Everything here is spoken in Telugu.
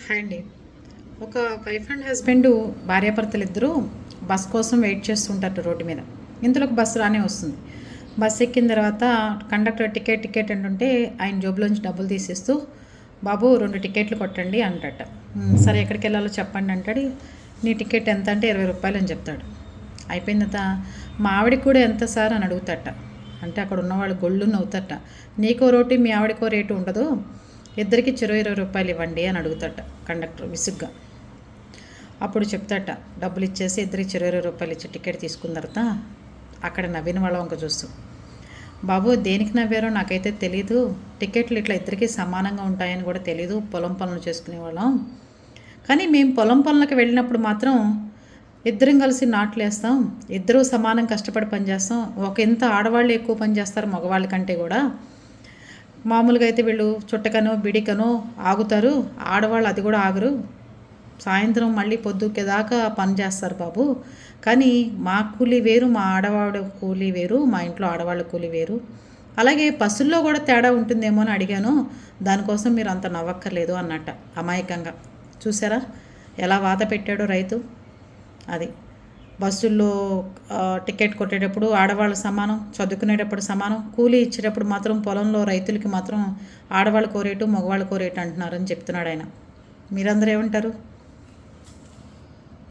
హాయ్ అండి. ఒక వైఫ్ అండ్ హస్బెండ్ భార్యాభర్తలు ఇద్దరూ బస్ కోసం వెయిట్ చేస్తుంటారు రోడ్డు మీద. ఇంతలో ఒక బస్సు రానే వస్తుంది. బస్సు ఎక్కిన తర్వాత కండక్టర్ టికెట్ టికెట్ అంటుంటే ఆయన జోబులోంచి డబ్బులు తీసేస్తూ, బాబు 2 టికెట్లు కొట్టండి అంటట. సరే ఎక్కడికి వెళ్ళాలో చెప్పండి అంటాడు. నీ టికెట్ ఎంత అంటే 20 రూపాయలు అని చెప్తాడు. అయిపోయిన తర్వాత మా ఆవిడకి కూడా ఎంత సార్ అని అడుగుతాట. అంటే అక్కడ ఉన్నవాళ్ళు గొళ్ళు నవ్వుతాట. నీకో రోటి మీ ఆవిడకో రేటు ఉండదు, ఇద్దరికి 20 రూపాయలు ఇవ్వండి అని అడుగుతాట కండక్టర్ విసుగ్గా. అప్పుడు చెప్తాట, డబ్బులు ఇచ్చేసి ఇద్దరికి 20 రూపాయలు ఇచ్చి టికెట్ తీసుకున్న తర్వాత అక్కడ నవ్విన వాళ్ళ వంక చూస్తూ, బాబు దేనికి నవ్వారో నాకైతే తెలీదు, టికెట్లు ఇట్లా ఇద్దరికి సమానంగా ఉంటాయని కూడా తెలీదు, పొలం పనులు చేసుకునేవాళ్ళం, కానీ మేము పొలం పనులకు వెళ్ళినప్పుడు మాత్రం ఇద్దరం కలిసి నాట్లు వేస్తాం, ఇద్దరూ సమానం కష్టపడి పనిచేస్తాం, ఒక ఇంత ఆడవాళ్ళు ఎక్కువ పని చేస్తారు మగవాళ్ళ కంటే కూడా. మామూలుగా అయితే వీళ్ళు చుట్టకనో బిడికనో ఆగుతారు, ఆడవాళ్ళు అది కూడా ఆగరు, సాయంత్రం మళ్ళీ పొద్దుకే దాకా పని చేస్తారు బాబు, కానీ మా కూలీ వేరు, మా ఆడవాళ్ళ కూలీ వేరు, మా ఇంట్లో ఆడవాళ్ళ కూలీ వేరు, అలాగే పసుల్లో కూడా తేడా ఉంటుందేమో అని అడిగాను, దానికోసం మీరు అంత నవ్వక్కర్లేదు అన్నట్ట అమాయకంగా. చూసారా ఎలా వాత పెట్టాడో రైతు. అది బస్సుల్లో టికెట్ కొట్టేటప్పుడు ఆడవాళ్ళు సమానం, చదువుకునేటప్పుడు సమానం, కూలీ ఇచ్చేటప్పుడు మాత్రం పొలంలో రైతులకి మాత్రం ఆడవాళ్ళ కోరేటు మగవాళ్ళ కోరేటు అంటున్నారని చెప్తున్నాడు ఆయన. మీరందరూ ఏమంటారు?